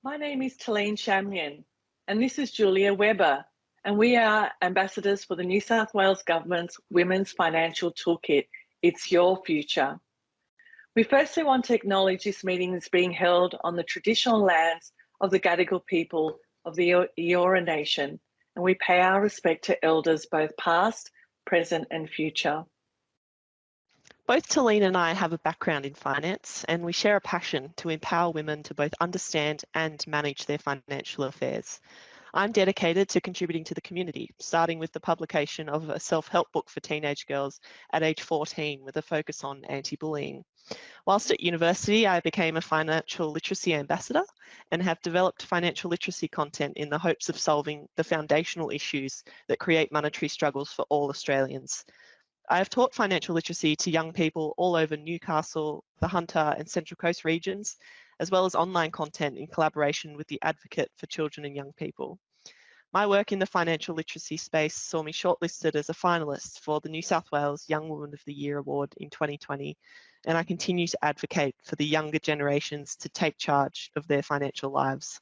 My name is Talene Shamlian, and this is Julia Webber, and we are ambassadors for the New South Wales Government's Women's Financial Toolkit. It's your future. We firstly want to acknowledge this meeting is being held on the traditional lands of the Gadigal people of the Eora Nation, and we pay our respect to elders both past, present and future. Both Talene and I have a background in finance, and we share a passion to empower women to both understand and manage their financial affairs. I'm dedicated to contributing to the community, starting with the publication of a self-help book for teenage girls at age 14 with a focus on anti-bullying. Whilst at university, I became a financial literacy ambassador and have developed financial literacy content in the hopes of solving the foundational issues that create monetary struggles for all Australians. I have taught financial literacy to young people all over Newcastle, the Hunter and Central Coast regions, as well as online content in collaboration with the Advocate for Children and Young People. My work in the financial literacy space saw me shortlisted as a finalist for the New South Wales Young Woman of the Year Award in 2020, and I continue to advocate for the younger generations to take charge of their financial lives.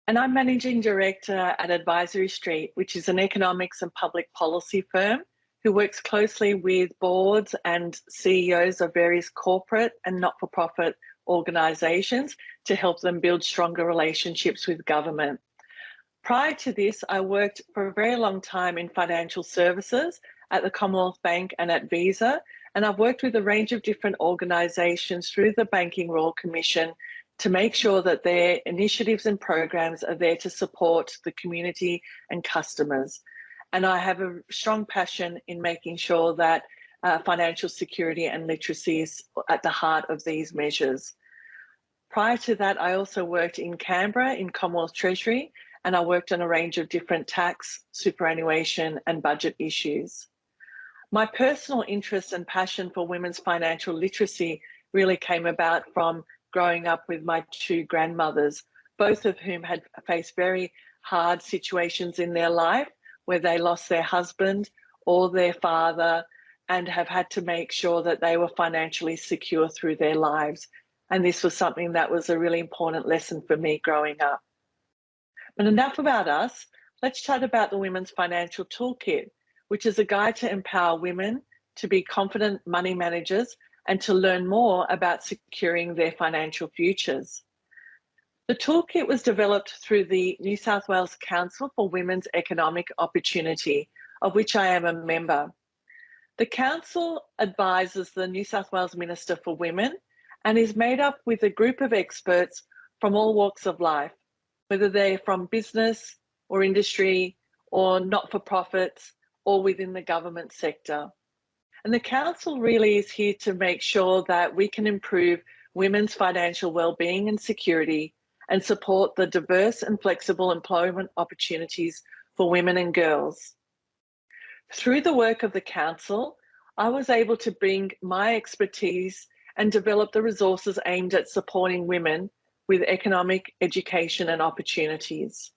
And I'm Managing Director at Advisory Street, which is an economics and public policy firm who works closely with boards and CEOs of various corporate and not-for-profit organisations to help them build stronger relationships with government. Prior to this, I worked for a very long time in financial services at the Commonwealth Bank and at Visa, and I've worked with a range of different organisations through the Banking Royal Commission to make sure that their initiatives and programs are there to support the community and customers. And I have a strong passion in making sure that financial security and literacy is at the heart of these measures. Prior to that, I also worked in Canberra in Commonwealth Treasury, and I worked on a range of different tax, superannuation and budget issues. My personal interest and passion for women's financial literacy really came about from growing up with my two grandmothers, both of whom had faced very hard situations in their life where they lost their husband or their father and have had to make sure that they were financially secure through their lives. And this was something that was a really important lesson for me growing up. But enough about us. Let's chat about the Women's Financial Toolkit, which is a guide to empower women to be confident money managers and to learn more about securing their financial futures. The toolkit was developed through the New South Wales Council for Women's Economic Opportunity, of which I am a member. The council advises the New South Wales Minister for Women and is made up with a group of experts from all walks of life, whether they're from business or industry or not-for-profits or within the government sector. And the council really is here to make sure that we can improve women's financial well-being and security and support the diverse and flexible employment opportunities for women and girls. Through the work of the council, I was able to bring my expertise and develop the resources aimed at supporting women with economic education and opportunities.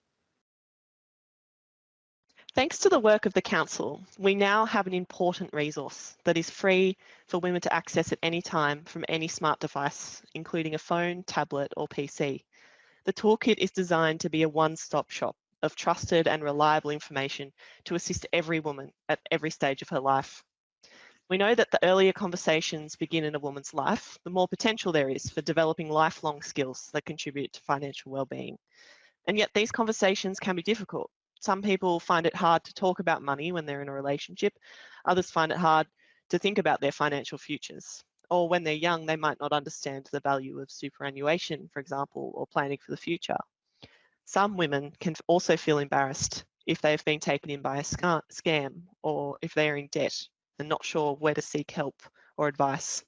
Thanks to the work of the Council, we now have an important resource that is free for women to access at any time from any smart device, including a phone, tablet or PC. The toolkit is designed to be a one-stop shop of trusted and reliable information to assist every woman at every stage of her life. We know that the earlier conversations begin in a woman's life, the more potential there is for developing lifelong skills that contribute to financial well-being. And yet these conversations can be difficult. Some people find it hard to talk about money when they're in a relationship. Others find it hard to think about their financial futures. Or when they're young, they might not understand the value of superannuation, for example, or planning for the future. Some women can also feel embarrassed if they've been taken in by a scam or if they're in debt and not sure where to seek help or advice.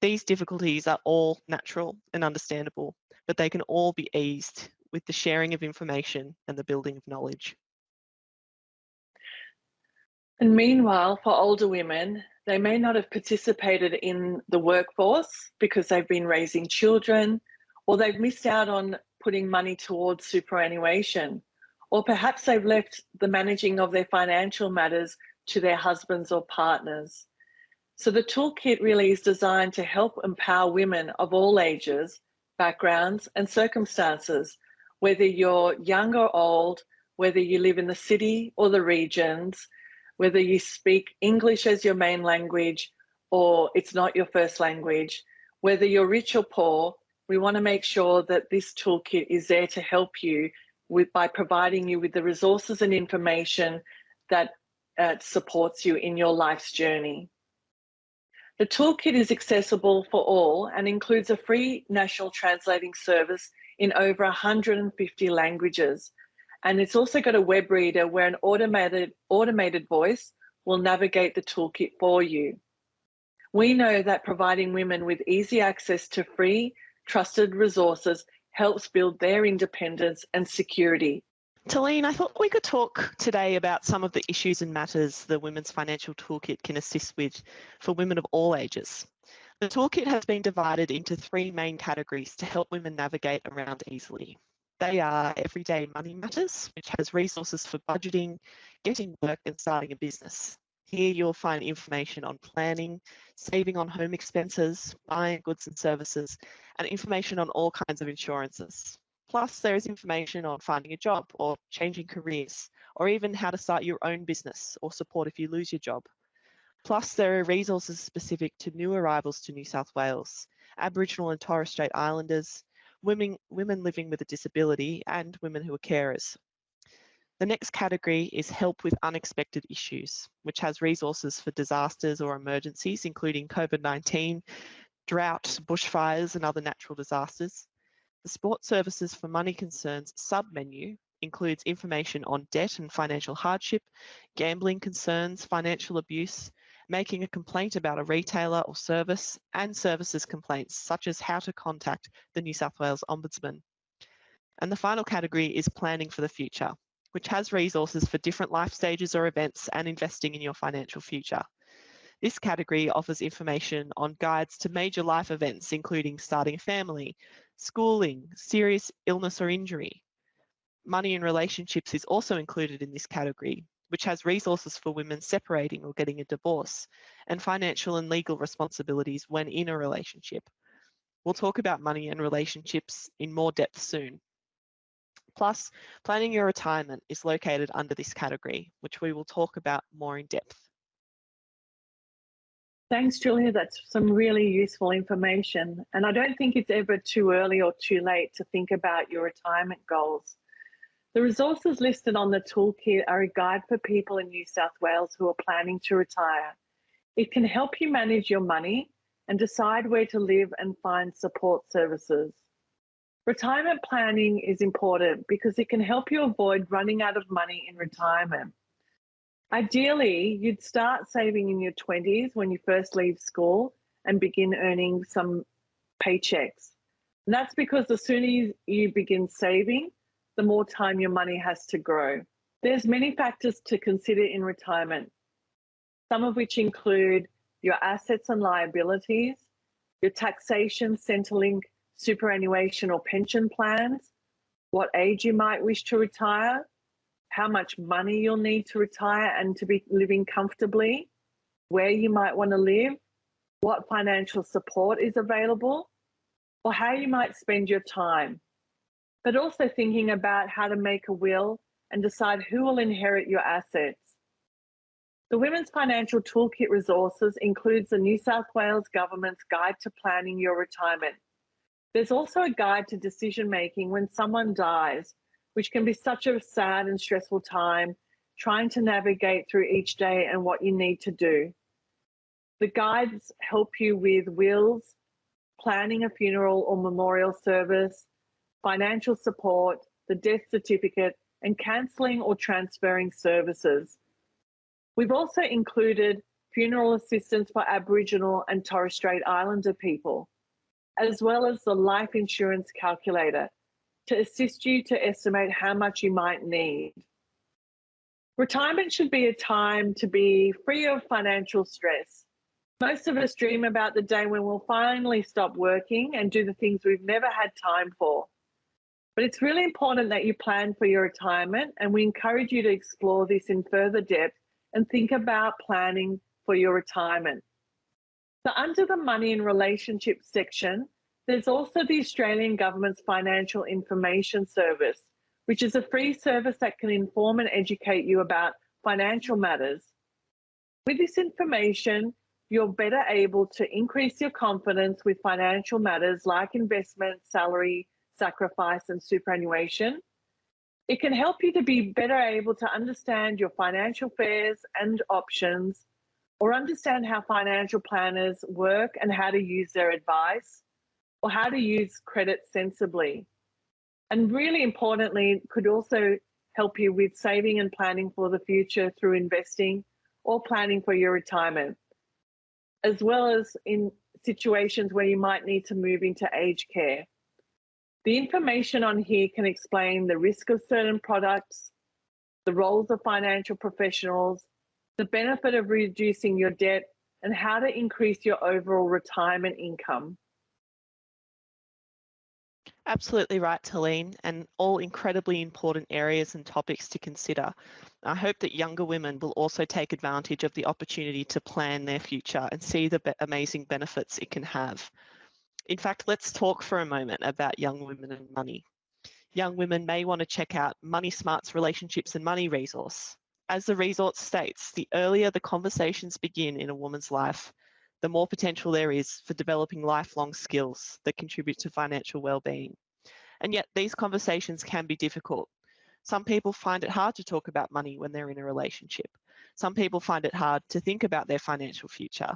These difficulties are all natural and understandable, but they can all be eased with the sharing of information and the building of knowledge. And meanwhile, for older women, they may not have participated in the workforce because they've been raising children, or they've missed out on putting money towards superannuation, or perhaps they've left the managing of their financial matters to their husbands or partners. So the toolkit really is designed to help empower women of all ages backgrounds, and circumstances, whether you're young or old, whether you live in the city or the regions, whether you speak English as your main language or it's not your first language, whether you're rich or poor. We want to make sure that this toolkit is there to help you by providing you with the resources and information that supports you in your life's journey. The toolkit is accessible for all and includes a free national translating service in over 150 languages. And it's also got a web reader where an automated voice will navigate the toolkit for you. We know that providing women with easy access to free, trusted resources helps build their independence and security. Talene, I thought we could talk today about some of the issues and matters the Women's Financial Toolkit can assist with for women of all ages. The toolkit has been divided into three main categories to help women navigate around easily. They are everyday money matters, which has resources for budgeting, getting work and starting a business. Here you'll find information on planning, saving on home expenses, buying goods and services, and information on all kinds of insurances. Plus, there is information on finding a job or changing careers, or even how to start your own business or support if you lose your job. Plus, there are resources specific to new arrivals to New South Wales, Aboriginal and Torres Strait Islanders, women living with a disability, and women who are carers. The next category is help with unexpected issues, which has resources for disasters or emergencies, including COVID-19, drought, bushfires, and other natural disasters. The Support Services for Money Concerns submenu includes information on debt and financial hardship, gambling concerns, financial abuse, making a complaint about a retailer or service, and services complaints, such as how to contact the New South Wales Ombudsman. And the final category is planning for the future, which has resources for different life stages or events and investing in your financial future. This category offers information on guides to major life events, including starting a family, schooling, serious illness or injury. Money and relationships is also included in this category, which has resources for women separating or getting a divorce, and financial and legal responsibilities when in a relationship. We'll talk about money and relationships in more depth soon. Plus, planning your retirement is located under this category, which we will talk about more in depth. Thanks, Julia. That's some really useful information. And I don't think it's ever too early or too late to think about your retirement goals. The resources listed on the toolkit are a guide for people in New South Wales who are planning to retire. It can help you manage your money and decide where to live and find support services. Retirement planning is important because it can help you avoid running out of money in retirement. Ideally, you'd start saving in your 20s when you first leave school and begin earning some paychecks. And that's because the sooner you begin saving, the more time your money has to grow. There's many factors to consider in retirement, some of which include your assets and liabilities, your taxation, Centrelink, superannuation or pension plans, what age you might wish to retire, how much money you'll need to retire and to be living comfortably, where you might want to live, what financial support is available, or how you might spend your time. But also thinking about how to make a will and decide who will inherit your assets. The Women's Financial Toolkit resources includes the New South Wales Government's Guide to Planning Your Retirement. There's also a guide to decision making when someone dies, which can be such a sad and stressful time, trying to navigate through each day and what you need to do. The guides help you with wills, planning a funeral or memorial service, financial support, the death certificate, and cancelling or transferring services. We've also included funeral assistance for Aboriginal and Torres Strait Islander people, as well as the life insurance calculator to assist you to estimate how much you might need. Retirement should be a time to be free of financial stress. Most of us dream about the day when we'll finally stop working and do the things we've never had time for. But it's really important that you plan for your retirement, and we encourage you to explore this in further depth and think about planning for your retirement. So under the money and relationships section, There's also the Australian Government's Financial Information Service, which is a free service that can inform and educate you about financial matters. With this information, you're better able to increase your confidence with financial matters like investment, salary, sacrifice, and superannuation. It can help you to be better able to understand your financial affairs and options, or understand how financial planners work and how to use their advice, or how to use credit sensibly. And really importantly, could also help you with saving and planning for the future through investing or planning for your retirement, as well as in situations where you might need to move into aged care. The information on here can explain the risk of certain products, the roles of financial professionals, the benefit of reducing your debt, and how to increase your overall retirement income. Absolutely right, Helene, and all incredibly important areas and topics to consider. I hope that younger women will also take advantage of the opportunity to plan their future and see the amazing benefits it can have. In fact, let's talk for a moment about young women and money. Young women may want to check out Money Smart's Relationships and Money resource. As the resource states, the earlier the conversations begin in a woman's life, the more potential there is for developing lifelong skills that contribute to financial well-being. And yet these conversations can be difficult. Some people find it hard to talk about money when they're in a relationship. Some people find it hard to think about their financial future.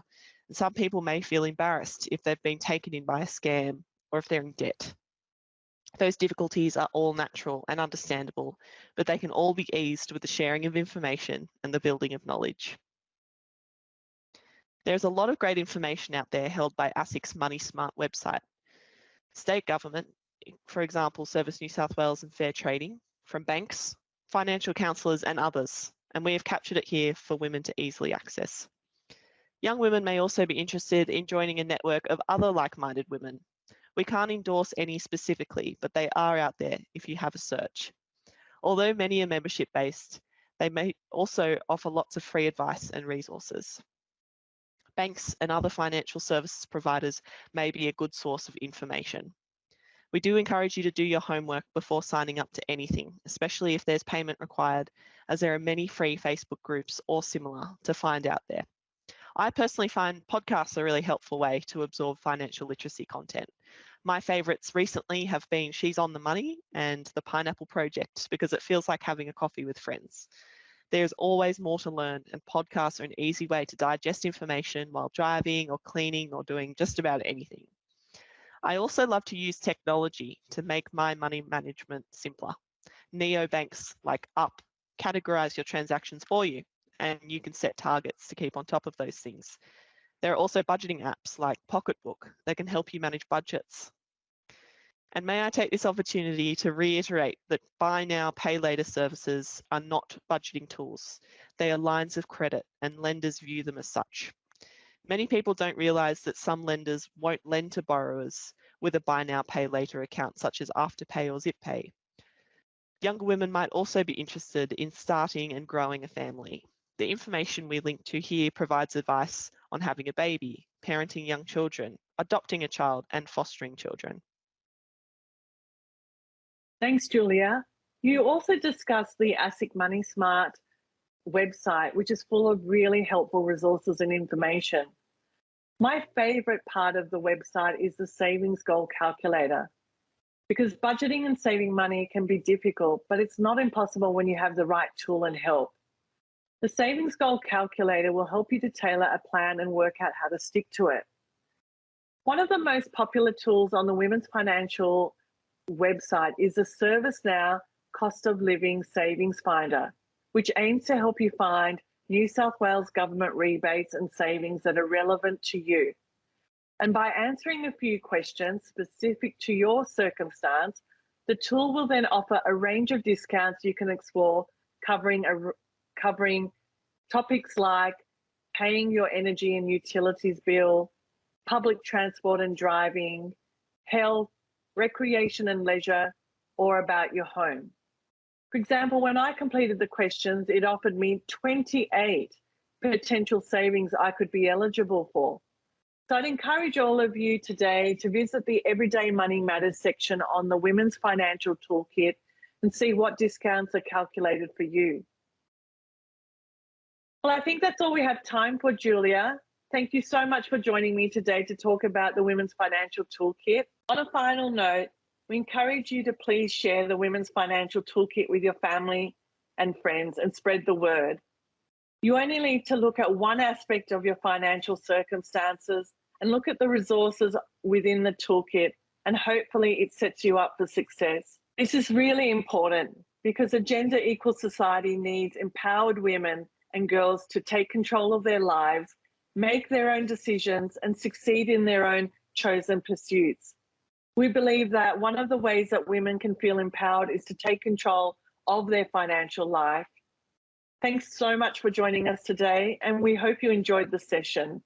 And some people may feel embarrassed if they've been taken in by a scam or if they're in debt. Those difficulties are all natural and understandable, but they can all be eased with the sharing of information and the building of knowledge. There's a lot of great information out there held by ASIC's Money Smart website. State government, for example, Service New South Wales and Fair Trading, from banks, financial counsellors and others, and we have captured it here for women to easily access. Young women may also be interested in joining a network of other like-minded women. We can't endorse any specifically, but they are out there if you have a search. Although many are membership-based, they may also offer lots of free advice and resources. Banks and other financial services providers may be a good source of information. We do encourage you to do your homework before signing up to anything, especially if there's payment required, as there are many free Facebook groups or similar to find out there. I personally find podcasts a really helpful way to absorb financial literacy content. My favourites recently have been She's on the Money and The Pineapple Project, because it feels like having a coffee with friends. There's always more to learn, and podcasts are an easy way to digest information while driving or cleaning or doing just about anything. I also love to use technology to make my money management simpler. Neobanks like Up categorize your transactions for you, and you can set targets to keep on top of those things. There are also budgeting apps like Pocketbook that can help you manage budgets. And may I take this opportunity to reiterate that buy now, pay later services are not budgeting tools. They are lines of credit, and lenders view them as such. Many people don't realise that some lenders won't lend to borrowers with a buy now, pay later account, such as Afterpay or ZipPay. Younger women might also be interested in starting and growing a family. The information we link to here provides advice on having a baby, parenting young children, adopting a child, and fostering children. Thanks, Julia. You also discussed the ASIC Money Smart website, which is full of really helpful resources and information. My favourite part of the website is the savings goal calculator, because budgeting and saving money can be difficult, but it's not impossible when you have the right tool and help. The savings goal calculator will help you to tailor a plan and work out how to stick to it. One of the most popular tools on the Women's Financial website is the ServiceNow Cost of Living Savings Finder, which aims to help you find New South Wales government rebates and savings that are relevant to you. And by answering a few questions specific to your circumstance, the tool will then offer a range of discounts you can explore, covering topics like paying your energy and utilities bill, public transport and driving, health, recreation and leisure, or about your home. For example, when I completed the questions, it offered me 28 potential savings I could be eligible for. So I'd encourage all of you today to visit the Everyday Money Matters section on the Women's Financial Toolkit and see what discounts are calculated for you. Well, I think that's all we have time for, Julia. Thank you so much for joining me today to talk about the Women's Financial Toolkit. On a final note, we encourage you to please share the Women's Financial Toolkit with your family and friends and spread the word. You only need to look at one aspect of your financial circumstances and look at the resources within the toolkit, and hopefully it sets you up for success. This is really important because a gender equal society needs empowered women and girls to take control of their lives, make their own decisions, and succeed in their own chosen pursuits. We believe that one of the ways that women can feel empowered is to take control of their financial life. Thanks so much for joining us today, and we hope you enjoyed the session.